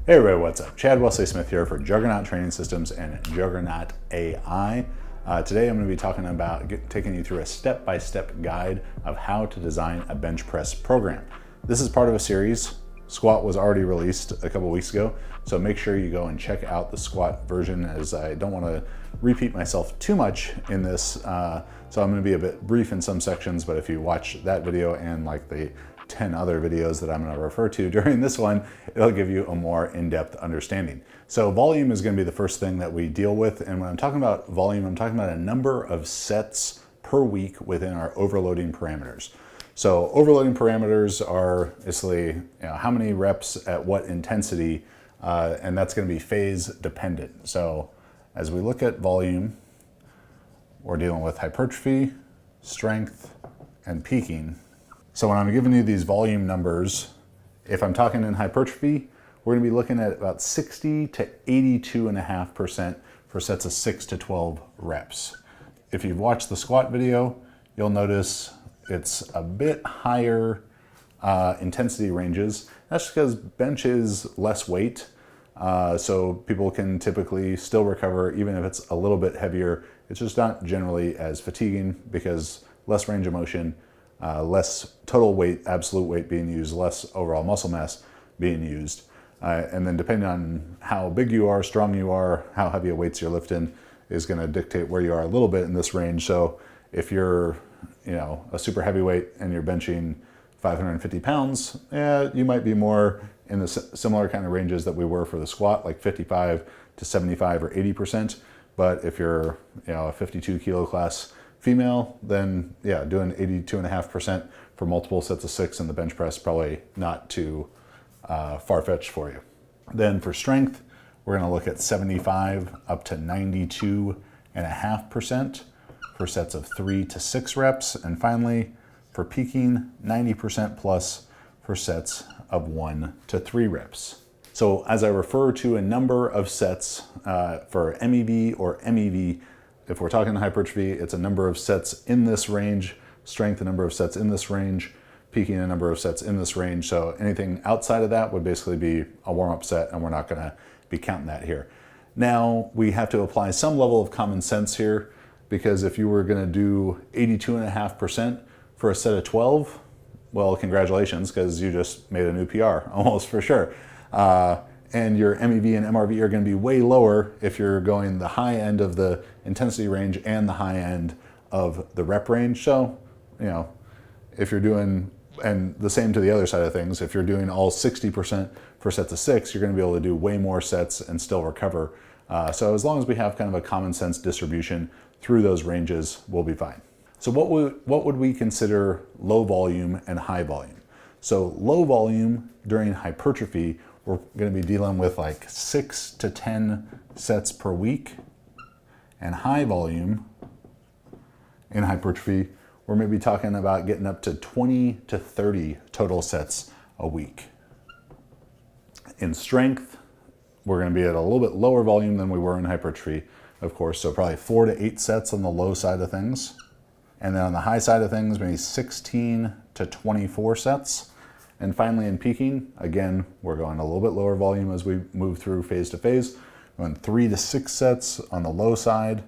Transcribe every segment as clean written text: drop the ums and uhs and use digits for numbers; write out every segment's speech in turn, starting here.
Hey everybody, what's up? Chad Wesley Smith here for Juggernaut Training Systems and Juggernaut AI. Today I'm going to be talking about taking you through a step-by-step guide of how to design a bench press program. This is part of a series. Squat was already released a couple weeks ago, so make sure you go and check out the squat version, as I don't want to repeat myself too much in this. So I'm going to be a bit brief in some sections, but if you watch that video and like the 10 other videos that I'm going to refer to during this one, it'll give you a more in-depth understanding. So volume is going to be the first thing that we deal with. And when I'm talking about volume, I'm talking about a number of sets per week within our overloading parameters. So overloading parameters are basically how many reps at what intensity, and that's going to be phase dependent. So as we look at volume, we're dealing with hypertrophy, strength, and peaking. So when I'm giving you these volume numbers, if I'm talking in hypertrophy, we're going to be looking at about 60 to 82.5% for sets of 6 to 12 reps. If you've watched the squat video, you'll notice it's a bit higher intensity ranges. That's because bench is less weight, so people can typically still recover even if it's a little bit heavier. It's just not generally as fatiguing because less range of motion, less total weight, absolute weight being used, less overall muscle mass being used. And then depending on how big you are, strong you are, how heavy weights you're lifting is going to dictate where you are a little bit in this range. So if you're, a super heavyweight and you're benching 550 pounds, you might be more in the similar kind of ranges that we were for the squat, like 55 to 75 or 80%. But if you're, a 52 kilo class female, then doing 82.5% for multiple sets of 6 in the bench press, probably not too far-fetched for you. Then for strength, we're going to look at 75 up to 92.5% for sets of 3 to 6 reps. And finally, for peaking, 90% plus for sets of 1 to 3 reps. So as I refer to a number of sets for MEV or MEV, if we're talking hypertrophy, it's a number of sets in this range, strength a number of sets in this range, peaking a number of sets in this range. So anything outside of that would basically be a warm-up set, and we're not going to be counting that here. Now we have to apply some level of common sense here, because if you were going to do 82.5% for a set of 12, well, congratulations, because you just made a new PR, almost for sure. And your MEV and MRV are going to be way lower if you're going the high end of the intensity range and the high end of the rep range. So, if you're doing, and the same to the other side of things, if you're doing all 60% for sets of 6, you're going to be able to do way more sets and still recover. So as long as we have kind of a common sense distribution through those ranges, we'll be fine. So what would we consider low volume and high volume? So low volume during hypertrophy, we're going to be dealing with like 6 to 10 sets per week. And high volume in hypertrophy, we're maybe talking about getting up to 20 to 30 total sets a week. In strength, we're going to be at a little bit lower volume than we were in hypertrophy, of course, so probably 4 to 8 sets on the low side of things. And then on the high side of things, maybe 16 to 24 sets. And finally in peaking, again, we're going a little bit lower volume as we move through phase to phase. Going 3 to 6 sets on the low side,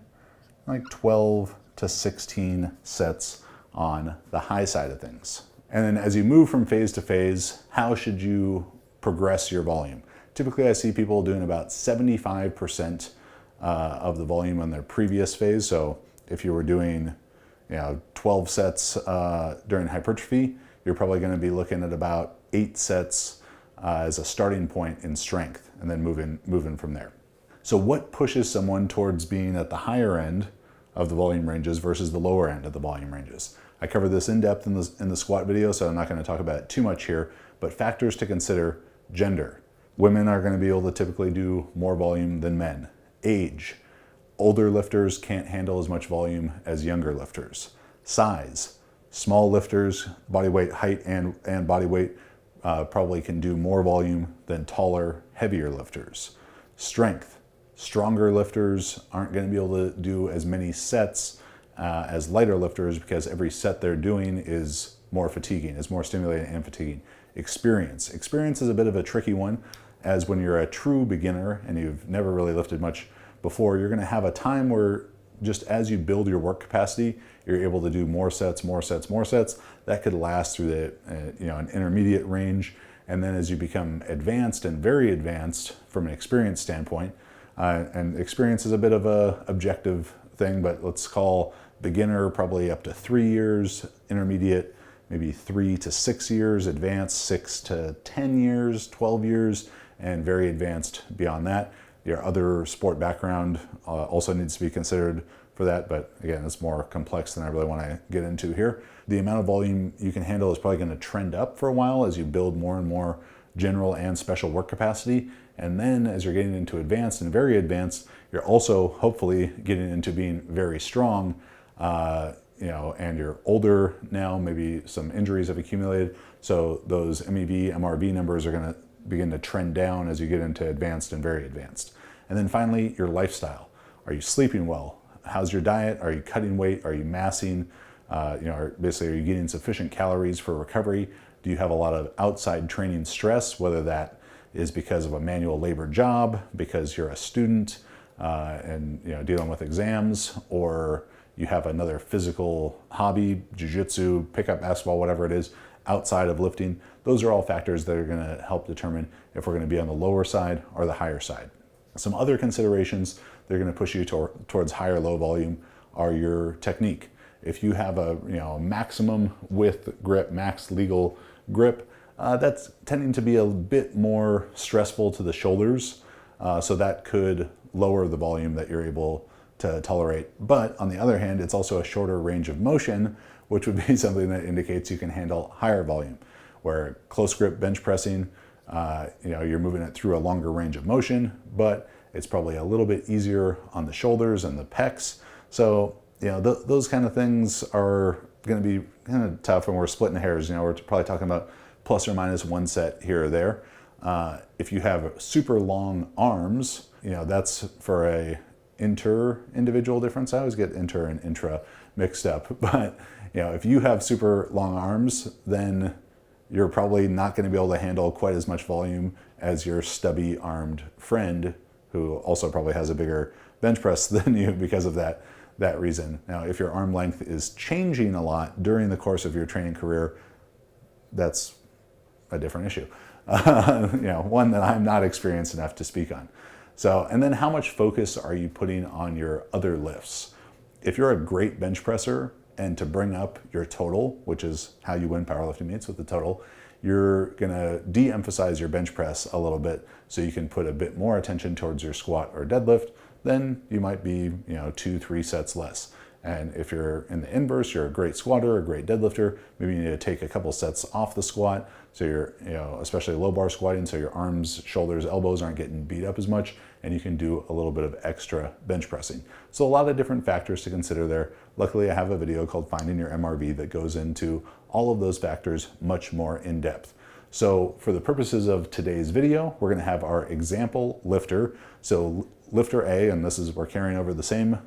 like 12 to 16 sets on the high side of things. And then as you move from phase to phase, how should you progress your volume? Typically I see people doing about 75% of the volume on their previous phase. So if you were doing 12 sets during hypertrophy, you're probably going to be looking at about 8 sets as a starting point in strength, and then moving from there. So what pushes someone towards being at the higher end of the volume ranges versus the lower end of the volume ranges? I covered this in depth in the squat video, so I'm not going to talk about it too much here, but factors to consider: gender. Women are going to be able to typically do more volume than men. Age. Older lifters can't handle as much volume as younger lifters. Size. Small lifters, body weight, height, and body weight probably can do more volume than taller, heavier lifters. Strength. Stronger lifters aren't going to be able to do as many sets as lighter lifters, because every set they're doing is more fatiguing, is more stimulating and fatiguing. Experience. Experience is a bit of a tricky one. as when you're a true beginner and you've never really lifted much before, you're going to have a time where just as you build your work capacity, you're able to do more sets, more sets, more sets. That could last through the an intermediate range. And then as you become advanced and very advanced from an experience standpoint, and experience is a bit of a objective thing, but let's call beginner probably up to 3 years, intermediate maybe 3 to 6 years, advanced 6 to 10 years, 12 years, and very advanced beyond that. Your other sport background also needs to be considered for that, but again, it's more complex than I really want to get into here. The amount of volume you can handle is probably going to trend up for a while as you build more and more general and special work capacity. And then as you're getting into advanced and very advanced, you're also hopefully getting into being very strong, and you're older now, maybe some injuries have accumulated. So those MEV, MRV numbers are going to begin to trend down as you get into advanced and very advanced. And then finally, your lifestyle. Are you sleeping well? How's your diet? Are you cutting weight? Are you massing? Basically, are you getting sufficient calories for recovery? Do you have a lot of outside training stress, whether that is because of a manual labor job, because you're a student and dealing with exams, or you have another physical hobby, jiu-jitsu, pickup basketball, whatever it is, outside of lifting? Those are all factors that are going to help determine if we're going to be on the lower side or the higher side. Some other considerations that are going to push you towards higher low volume are your technique. If you have a maximum width grip, max legal grip, that's tending to be a bit more stressful to the shoulders, so that could lower the volume that you're able to tolerate. But on the other hand, it's also a shorter range of motion, which would be something that indicates you can handle higher volume. Where close grip bench pressing, you're moving it through a longer range of motion, but it's probably a little bit easier on the shoulders and the pecs. So those kind of things are going to be kind of tough, and we're splitting hairs. We're probably talking about plus or minus one set here or there. If you have super long arms, that's for a inter-individual difference. I always get inter and intra mixed up, but if you have super long arms, then you're probably not going to be able to handle quite as much volume as your stubby armed friend, who also probably has a bigger bench press than you because of that reason. Now, if your arm length is changing a lot during the course of your training career, that's a different issue. One that I'm not experienced enough to speak on. So, and then how much focus are you putting on your other lifts? If you're a great bench presser, and to bring up your total, which is how you win powerlifting meets, with the total, you're gonna de-emphasize your bench press a little bit so you can put a bit more attention towards your squat or deadlift. Then you might be 2-3 sets less. And if you're in the inverse, you're a great squatter, a great deadlifter, maybe you need to take a couple sets off the squat, so you're, especially low bar squatting, so your arms, shoulders, elbows aren't getting beat up as much, and you can do a little bit of extra bench pressing. So a lot of different factors to consider there. Luckily, I have a video called Finding Your MRV that goes into all of those factors much more in depth. So for the purposes of today's video, we're gonna have our example lifter. So lifter A, and we're carrying over the same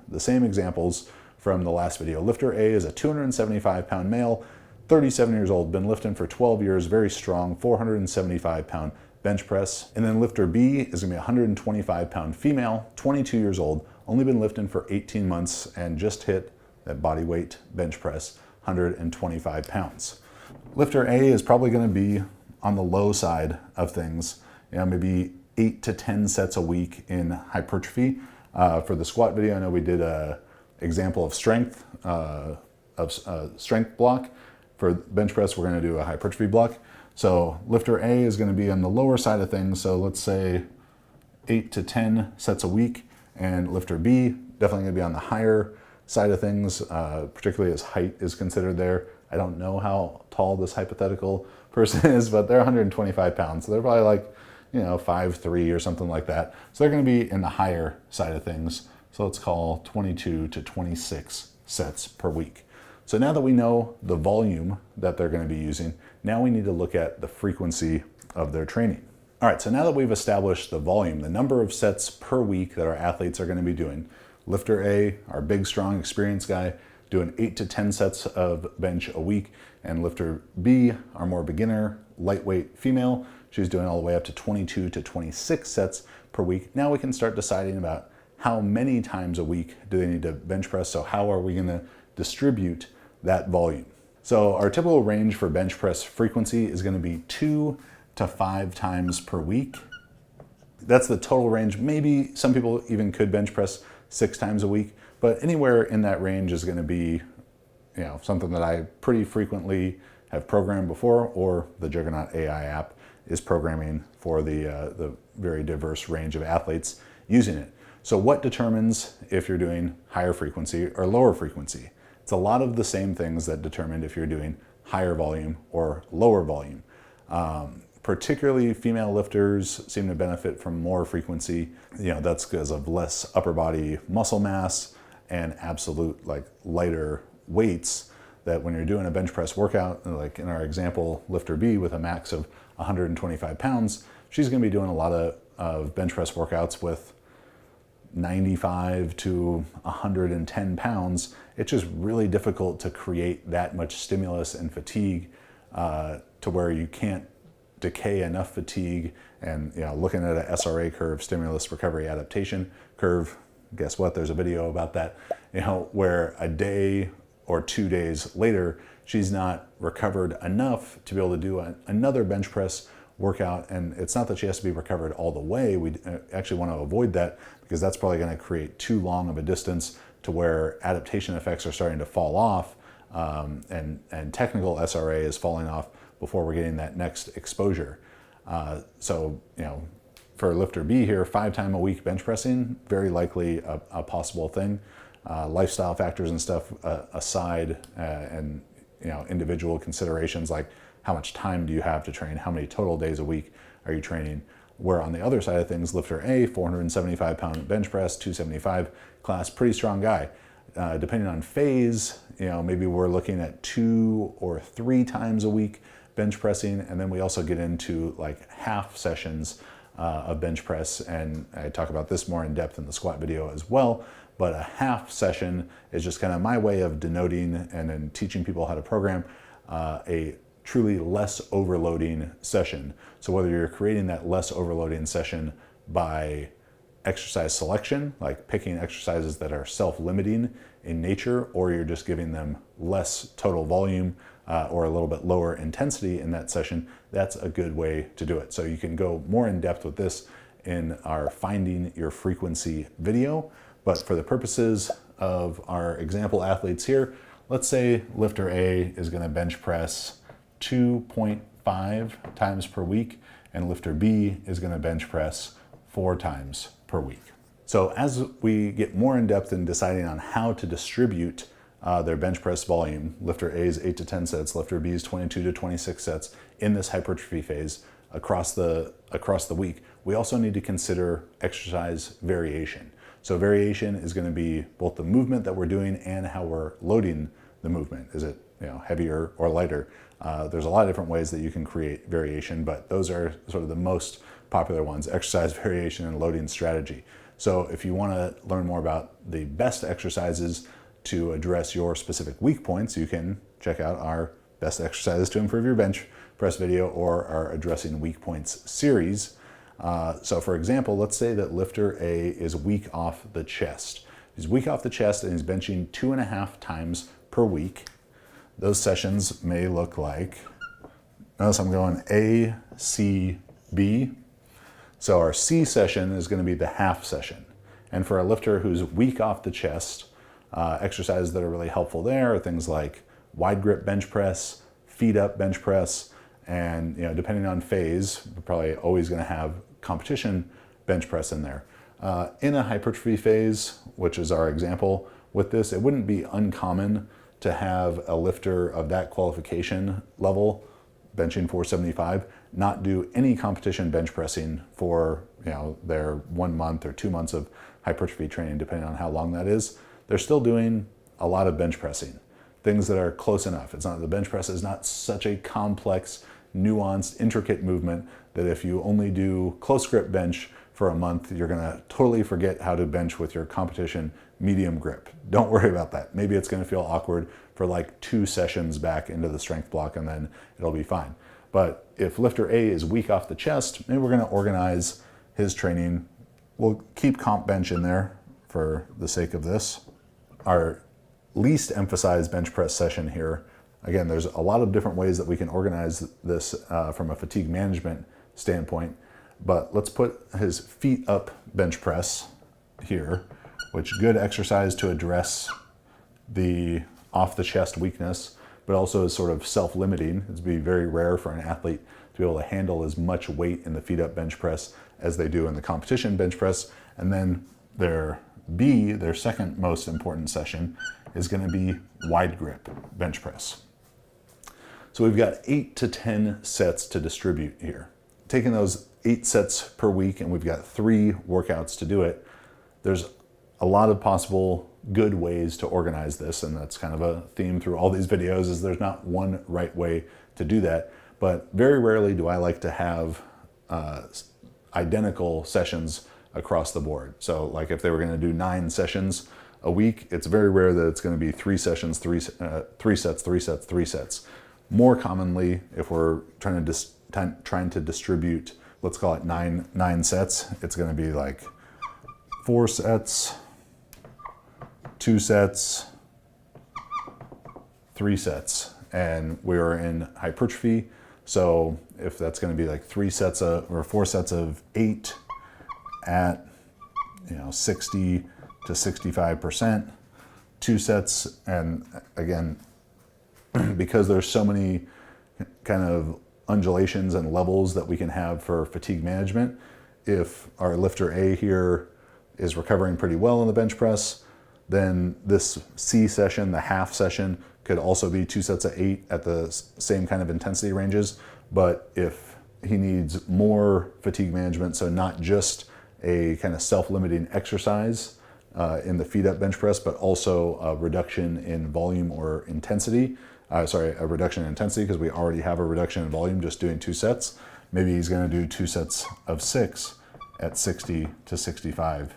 examples from the last video. Lifter A is a 275-pound male, 37 years old, been lifting for 12 years, very strong, 475-pound bench press. And then lifter B is gonna be a 125-pound female, 22 years old, only been lifting for 18 months and just hit that body weight bench press, 125 pounds. Lifter A is probably gonna be on the low side of things, maybe 8 to 10 sets a week in hypertrophy. For the squat video, I know we did a example of strength, strength block. For bench press, we're gonna do a hypertrophy block. So lifter A is gonna be on the lower side of things. So let's say 8 to 10 sets a week, and lifter B, definitely gonna be on the higher side of things, particularly as height is considered there. I don't know how tall this hypothetical person is, but they're 125 pounds. So they're probably like, 5'3" or something like that. So they're gonna be in the higher side of things. So let's call 22 to 26 sets per week. So now that we know the volume that they're going to be using, now we need to look at the frequency of their training. All right, so now that we've established the volume, the number of sets per week that our athletes are going to be doing, lifter A, our big, strong, experienced guy, doing 8 to 10 sets of bench a week, and lifter B, our more beginner, lightweight female, she's doing all the way up to 22 to 26 sets per week. Now we can start deciding about how many times a week do they need to bench press. So how are we going to distribute that volume? So our typical range for bench press frequency is going to be 2 to 5 times per week. That's the total range. Maybe some people even could bench press 6 times a week, but anywhere in that range is going to be, something that I pretty frequently have programmed before, or the Juggernaut AI app is programming for the very diverse range of athletes using it. So what determines if you're doing higher frequency or lower frequency? It's a lot of the same things that determine if you're doing higher volume or lower volume. Particularly female lifters seem to benefit from more frequency. That's because of less upper body muscle mass and absolute lighter weights, that when you're doing a bench press workout, like in our example, lifter B with a max of 125 pounds, she's gonna be doing a lot of bench press workouts with 95 to 110 pounds. It's just really difficult to create that much stimulus and fatigue to where you can't decay enough fatigue. And looking at a SRA curve, stimulus recovery adaptation curve, guess what? There's a video about that, where a day or 2 days later, she's not recovered enough to be able to do another bench press workout. And it's not that she has to be recovered all the way. We actually want to avoid that, because that's probably going to create too long of a distance to where adaptation effects are starting to fall off, and technical SRA is falling off before we're getting that next exposure. So for lifter B here, 5 times a week bench pressing, very likely a possible thing. Lifestyle factors and stuff aside, and individual considerations like how much time do you have to train, how many total days a week are you training. Where on the other side of things, lifter A, 475 pound bench press, 275 class, pretty strong guy. Depending on phase, maybe we're looking at 2 or 3 times a week bench pressing, and then we also get into half sessions of bench press, and I talk about this more in depth in the squat video as well. But a half session is just kind of my way of denoting and then teaching people how to program a truly less overloading session. So whether you're creating that less overloading session by exercise selection, like picking exercises that are self-limiting in nature, or you're just giving them less total volume or a little bit lower intensity in that session, that's a good way to do it. So you can go more in depth with this in our Finding Your Frequency video. But for the purposes of our example athletes here, let's say lifter A is going to bench press 2.5 times per week, and lifter B is going to bench press 4 times per week. So as we get more in depth in deciding on how to distribute their bench press volume, lifter A's 8 to 10 sets, lifter B's 22 to 26 sets in this hypertrophy phase across the week, we also need to consider exercise variation. So variation is going to be both the movement that we're doing and how we're loading the movement. Is it heavier or lighter? There's a lot of different ways that you can create variation, but those are sort of the most popular ones: exercise variation and loading strategy. So if you want to learn more about the best exercises to address your specific weak points, you can check out our best exercises to improve your bench press video or our addressing weak points series. So for example, let's say that lifter A is weak off the chest. He's weak off the chest and he's benching 2.5 times per week. Those sessions may look like, notice I'm going A, C, B. So our C session is going to be the half session. And for a lifter who's weak off the chest, exercises that are really helpful there are things like wide grip bench press, feet up bench press, and depending on phase, we're probably always going to have competition bench press in there. In a hypertrophy phase, which is our example with this, it wouldn't be uncommon to have a lifter of that qualification level benching 475 not do any competition bench pressing for their 1 month or 2 months of hypertrophy training, depending on how long that is. They're still doing a lot of bench pressing, things that are close enough. It's not, the bench press is not such a complex, nuanced, intricate movement that if you only do close grip bench for a month, you're gonna totally forget how to bench with your competition medium grip. Don't worry about that. Maybe it's gonna feel awkward for like 2 sessions back into the strength block and then it'll be fine. But if lifter A is weak off the chest, maybe we're going to organize his training. We'll keep comp bench in there for the sake of this. Our least emphasized bench press session here, again, there's a lot of different ways that we can organize this from a fatigue management standpoint, but let's put his feet up bench press here, which good exercise to address the off the chest weakness, but also is sort of self-limiting. It'd be very rare for an athlete to be able to handle as much weight in the feet up bench press as they do in the competition bench press. And then their second most important session, is going to be wide grip bench press. So we've got 8 to 10 sets to distribute here. Taking those 8 sets per week, and we've got 3 workouts to do it, there's a lot of possible good ways to organize this, and that's kind of a theme through all these videos, is there's not one right way to do that. But very rarely do I like to have identical sessions across the board. So like if they were going to do 9 sessions a week, it's very rare that it's going to be 3 sessions, 3 sets, 3 sets, 3 sets. More commonly, if we're trying to distribute, let's call it 9 sets, it's going to be like 4 sets, 2 sets, 3 sets. And we're in hypertrophy, so if that's going to be like 4 sets of 8 at 60 to 65%, 2 sets, and again, because there's so many kind of undulations and levels that we can have for fatigue management, if our lifter A here is recovering pretty well in the bench press, then this C session, the half session, could also be 2 sets of 8 at the same kind of intensity ranges. But if he needs more fatigue management, so not just a kind of self-limiting exercise in the feet up bench press, but also a reduction in volume or intensity, a reduction in intensity, because we already have a reduction in volume just doing 2 sets. Maybe he's going to do 2 sets of 6 at 60 to 65%.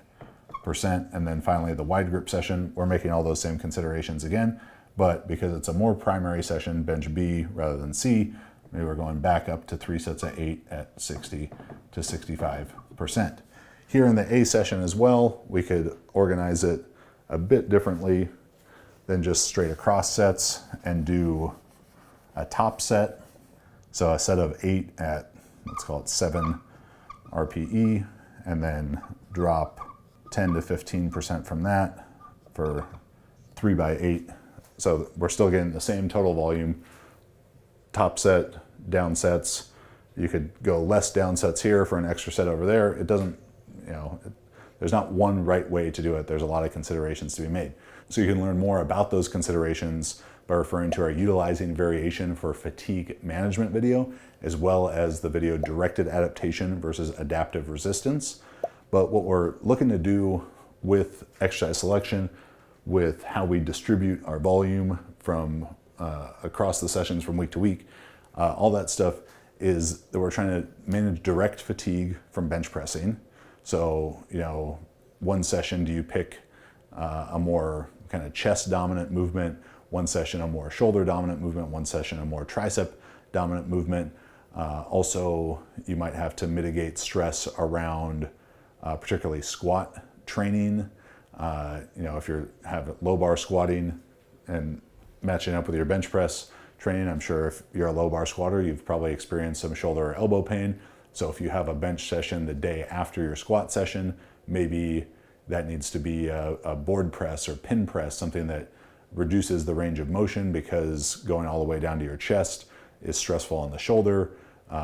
And then finally the wide grip session, we're making all those same considerations again, but because it's a more primary session, bench B rather than C, maybe we're going back up to 3 sets of 8 at 60 to 65%. Here in the A session as well, we could organize it a bit differently than just straight across sets and do a top set. So a set of 8 at, let's call it 7 RPE, and then drop 10 to 15% from that for 3 by 8. So we're still getting the same total volume, top set, down sets. You could go less down sets here for an extra set over there. It doesn't, there's not one right way to do it. There's a lot of considerations to be made. So you can learn more about those considerations by referring to our utilizing variation for fatigue management video, as well as the video directed adaptation versus adaptive resistance. But what we're looking to do with exercise selection, with how we distribute our volume from across the sessions from week to week, all that stuff is that we're trying to manage direct fatigue from bench pressing. So, one session, do you pick a more kind of chest dominant movement, one session a more shoulder dominant movement, one session a more tricep dominant movement. Also, you might have to mitigate stress around particularly squat training. If you have low bar squatting and matching up with your bench press training, I'm sure if you're a low bar squatter, you've probably experienced some shoulder or elbow pain. So if you have a bench session the day after your squat session, maybe that needs to be a board press or pin press, something that reduces the range of motion because going all the way down to your chest is stressful on the shoulder.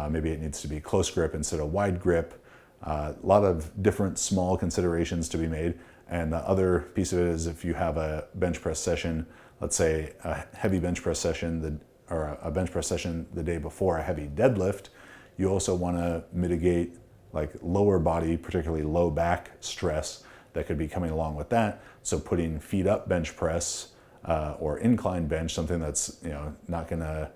Maybe it needs to be close grip instead of wide grip. A lot of different small considerations to be made. And the other piece of it is if you have a bench press session, let's say a heavy bench press session or a bench press session the day before a heavy deadlift, you also want to mitigate like lower body, particularly low back stress that could be coming along with that. So putting feet up bench press or incline bench, something that's not going to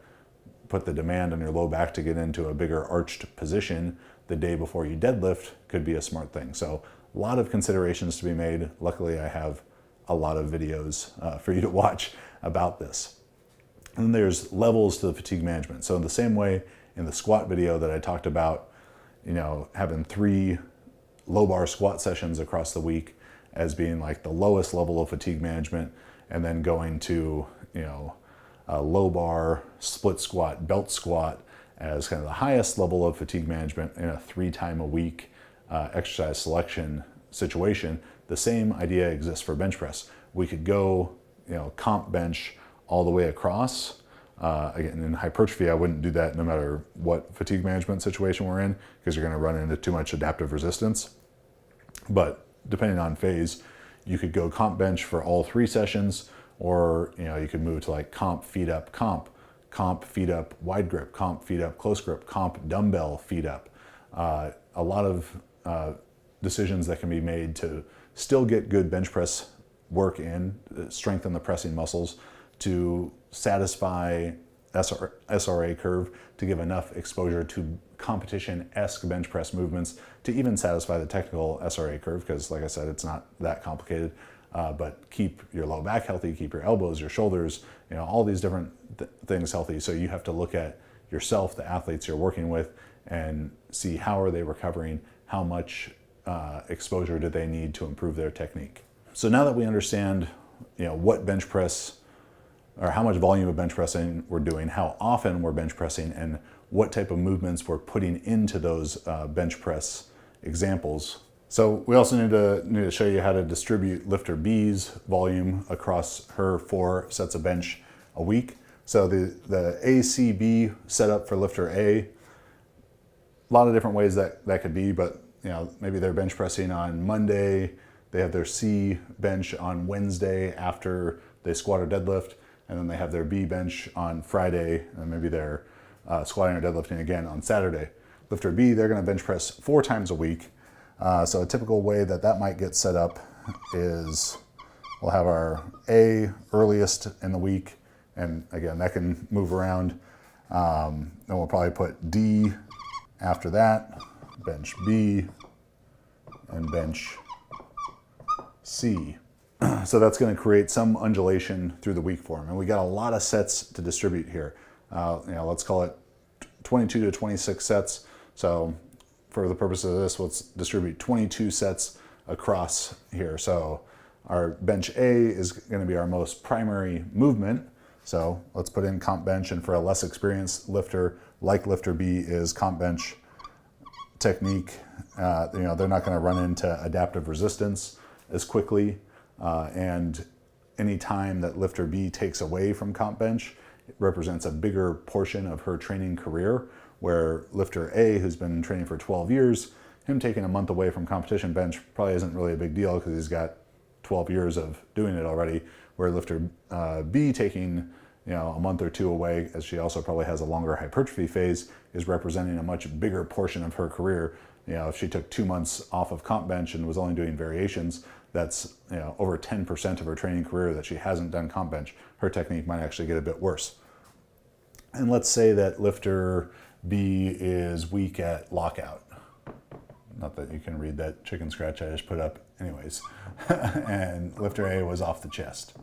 put the demand on your low back to get into a bigger arched position the day before you deadlift could be a smart thing. So a lot of considerations to be made. Luckily, I have a lot of videos for you to watch about this. And there's levels to the fatigue management. So in the same way, in the squat video that I talked about, having 3 low bar squat sessions across the week as being like the lowest level of fatigue management, and then going to, a low bar split squat, belt squat as kind of the highest level of fatigue management in a 3 time a week exercise selection situation. The same idea exists for bench press. We could go, comp bench all the way across. Again, in hypertrophy, I wouldn't do that no matter what fatigue management situation we're in, because you're going to run into too much adaptive resistance. But depending on phase, you could go comp bench for all 3 sessions, or you could move to like comp feet up comp feet up wide grip, comp feet up close grip, comp dumbbell feet up. A lot of decisions that can be made to still get good bench press work in, strengthen the pressing muscles, to satisfy SRA curve, to give enough exposure to competition-esque bench press movements to even satisfy the technical SRA curve, because like I said, it's not that complicated, but keep your low back healthy, keep your elbows, your shoulders, all these different things healthy. So you have to look at yourself, the athletes you're working with, and see how are they recovering, how much exposure do they need to improve their technique. So now that we understand what bench press, or how much volume of bench pressing we're doing, how often we're bench pressing, and what type of movements we're putting into those bench press examples. So we also need to show you how to distribute lifter B's volume across her 4 sets of bench a week. So the ACB setup for lifter A, a lot of different ways that could be, but maybe they're bench pressing on Monday, they have their C bench on Wednesday after they squat or deadlift, and then they have their B bench on Friday, and maybe they're squatting or deadlifting again on Saturday. Lifter B, they're going to bench press 4 times a week. So a typical way that might get set up is we'll have our A earliest in the week, and again, that can move around. Then we'll probably put D after that, bench B, and bench C. So that's going to create some undulation through the week for them. And we got a lot of sets to distribute here. Let's call it 22 to 26 sets. So for the purpose of this, let's distribute 22 sets across here. So our bench A is going to be our most primary movement. So let's put in comp bench, and for a less experienced lifter, like lifter B, is comp bench technique. They're not going to run into adaptive resistance as quickly. And any time that lifter B takes away from comp bench, it represents a bigger portion of her training career, where lifter A, who's been training for 12 years, him taking a month away from competition bench probably isn't really a big deal because he's got 12 years of doing it already, where lifter B taking a month or 2 away, as she also probably has a longer hypertrophy phase, is representing a much bigger portion of her career. If she took 2 months off of comp bench and was only doing variations, that's over 10% of her training career that she hasn't done comp bench. Her technique might actually get a bit worse. And let's say that lifter B is weak at lockout. Not that you can read that chicken scratch I just put up anyways. And lifter A was off the chest.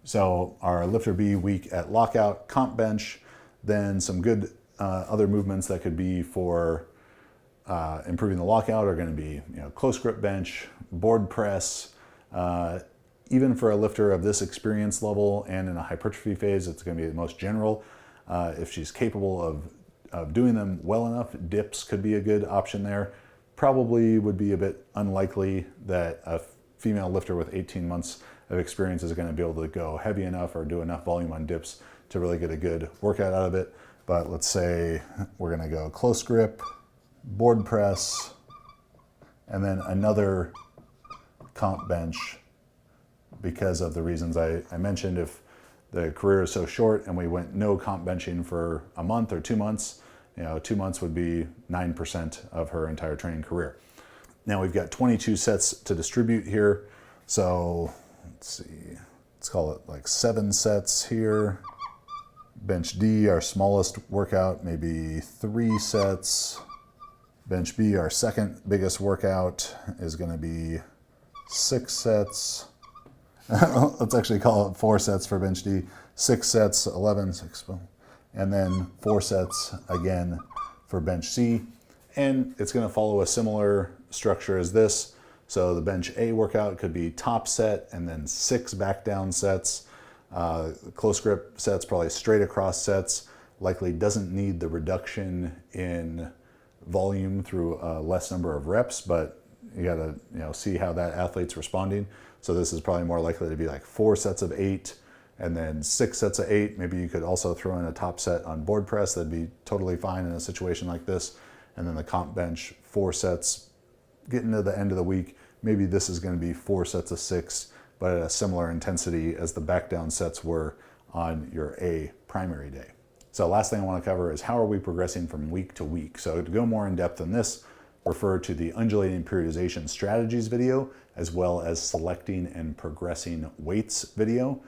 So our lifter B weak at lockout, comp bench, then some good other movements that could be for improving the lockout are going to be close grip bench, board press. Even for a lifter of this experience level and in a hypertrophy phase, it's going to be the most general. If she's capable of doing them well enough, dips could be a good option there. Probably would be a bit unlikely that a female lifter with 18 months of experience is going to be able to go heavy enough or do enough volume on dips to really get a good workout out of it. But let's say we're going to go close grip, board press, and then another comp bench because of the reasons I mentioned. If the career is so short and we went no comp benching for a month or 2 months, 2 months would be 9% of her entire training career. Now we've got 22 sets to distribute here. So let's see, let's call it like 7 sets here. Bench D, our smallest workout, maybe 3 sets. Bench B, our second biggest workout, is going to be 6 sets. Let's actually call it 4 sets for bench D. 6 sets, 11, 6, and then 4 sets again for bench C. And it's going to follow a similar structure as this. So the bench A workout could be top set and then 6 back down sets. Close grip sets, probably straight across sets. Likely doesn't need the reduction in volume through a less number of reps, but you gotta see how that athlete's responding. So this is probably more likely to be like 4 sets of 8 and then 6 sets of 8. Maybe you could also throw in a top set on board press. That'd be totally fine in a situation like this. And then the comp bench, 4 sets. Getting to the end of the week, maybe this is going to be 4 sets of 6, but at a similar intensity as the back down sets were on your A primary day. So last thing I want to cover is how are we progressing from week to week. So to go more in depth on this, refer to the undulating periodization strategies video, as well as selecting and progressing weights video.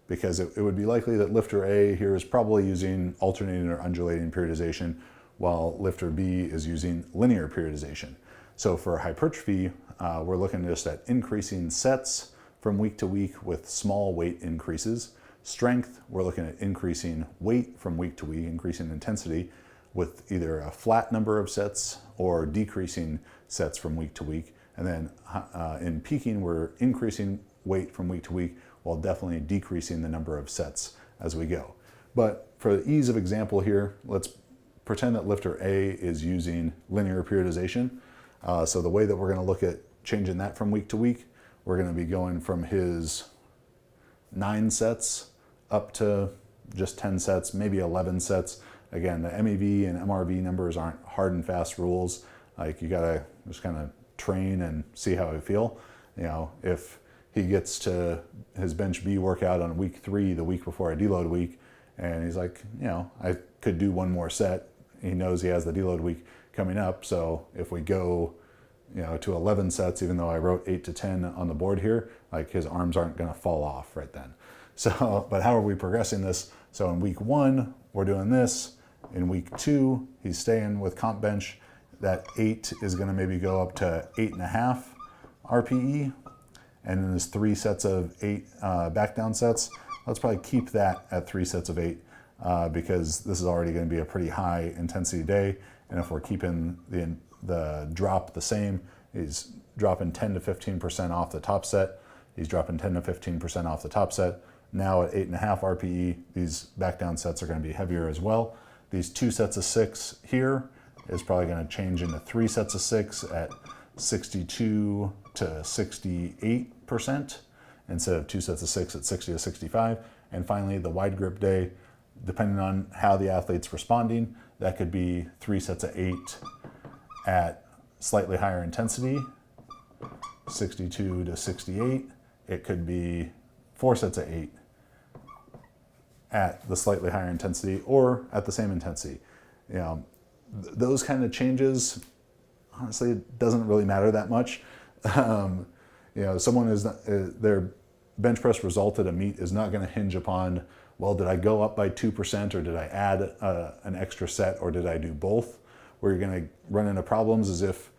Because it would be likely that lifter A here is probably using alternating or undulating periodization, while lifter B is using linear periodization. So for hypertrophy, we're looking just at increasing sets from week to week with small weight increases. Strength, we're looking at increasing weight from week to week, increasing intensity with either a flat number of sets or decreasing sets from week to week. And then in peaking, we're increasing weight from week to week while definitely decreasing the number of sets as we go. But for the ease of example here, let's pretend that lifter A is using linear periodization. So the way that we're going to look at changing that from week to week, we're going to be going from his 9 sets up to just 10 sets, maybe 11 sets. Again, the MEV and MRV numbers aren't hard and fast rules. Like, you got to just kind of train and see how you feel. If he gets to his bench B workout on week 3, the week before a deload week, and he's like, I could do 1 more set. He knows he has the deload week coming up. So if we go, to 11 sets, even though I wrote 8 to 10 on the board here, like, his arms aren't going to fall off right then. So, but how are we progressing this? So in week 1, we're doing this. In week 2, he's staying with comp bench. That 8 is going to maybe go up to 8.5 RPE. And then there's 3 sets of 8 back down sets. Let's probably keep that at 3 sets of 8. Because this is already going to be a pretty high intensity day. And if we're keeping the drop the same, he's dropping 10 to 15% off the top set. He's dropping 10 to 15% off the top set. Now at 8.5 RPE, these back down sets are going to be heavier as well. These 2 sets of 6 here is probably going to change into 3 sets of 6 at 62 to 68% instead of 2 sets of 6 at 60 to 65. And finally, the wide grip day, depending on how the athlete's responding, that could be 3 sets of 8 at slightly higher intensity, 62 to 68. It could be 4 sets of 8 at the slightly higher intensity or at the same intensity. Those kind of changes, honestly, it doesn't really matter that much. Someone is not, their bench press result at a meet is not going to hinge upon, well, did I go up by 2% or did I add an extra set or did I do both? Where you're going to run into problems is if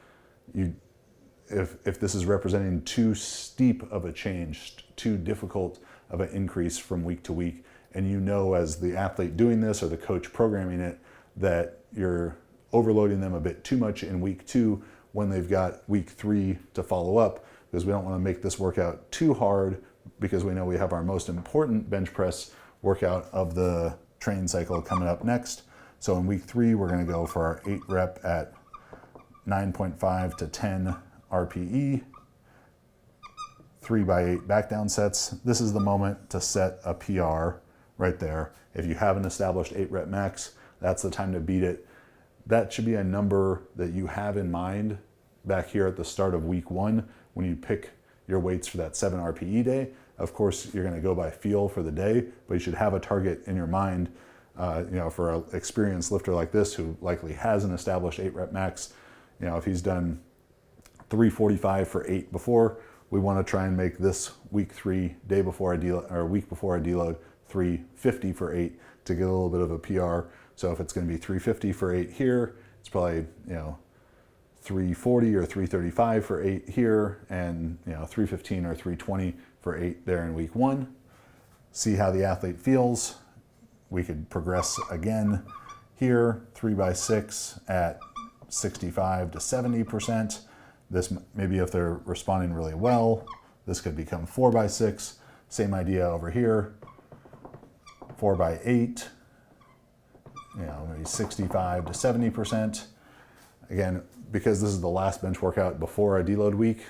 this is representing too steep of a change, too difficult of an increase from week to week, and as the athlete doing this or the coach programming it, that you're overloading them a bit too much in week 2 when they've got week 3 to follow up, because we don't want to make this workout too hard, because we know we have our most important bench press workout of the training cycle coming up next. So in week 3, we're going to go for our 8 rep at 9.5 to 10 RPE, 3 by 8 back down sets. This is the moment to set a PR right there. If you have an established 8 rep max, that's the time to beat it. That should be a number that you have in mind back here at the start of week 1 when you pick your weights for that 7 RPE day. Of course, you're going to go by feel for the day, but you should have a target in your mind. For an experienced lifter like this who likely has an established 8 rep max, if he's done 345 for 8 before, we want to try and make this week 3 day before a deload or week before a deload 350 for 8 to get a little bit of a PR. So if it's going to be 350 for 8 here, it's probably 340 or 335 for 8 here, and 315 or 320 for 8 there in week 1. See how the athlete feels. we could progress again here, 3x6 at 65 to 70%. This, maybe if they're responding really well, this could become 4x6. Same idea over here, 4x8, you know, maybe 65 to 70%. Again, because this is the last bench workout before a deload week,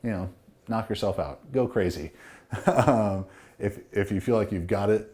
you know, knock yourself out, go crazy. If you feel like you've got it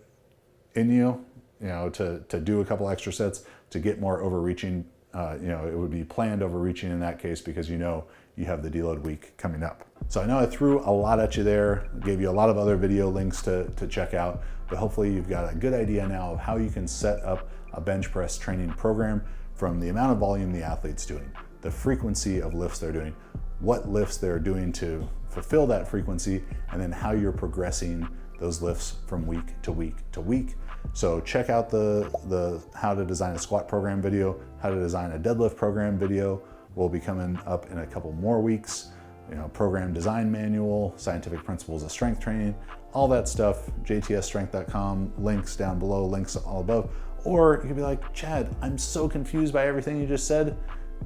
in you, you know, to do a couple extra sets, to get more overreaching, you know, it would be planned overreaching in that case because you know you have the deload week coming up. So I know I threw a lot at you there, gave you a lot of other video links to check out, but hopefully you've got a good idea now of how you can set up a bench press training program from the amount of volume the athlete's doing, the frequency of lifts they're doing, what lifts they're doing to fulfill that frequency, and then how you're progressing those lifts from week to week to week. So check out the how to design a squat program video, how to design a deadlift program video will be coming up in a couple more weeks. You know, program design manual, scientific principles of strength training, all that stuff, jtsstrength.com, links down below, links all above. Or you could be like, Chad, I'm so confused by everything you just said.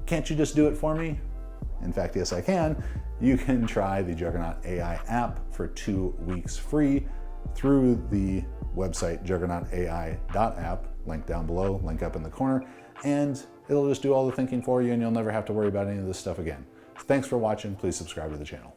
Can't you just do it for me? In fact, yes, I can. You can try the Juggernaut AI app for 2 weeks free through the website juggernautai.app, link down below, link up in the corner, and it'll just do all the thinking for you and you'll never have to worry about any of this stuff again. Thanks for watching. Please subscribe to the channel.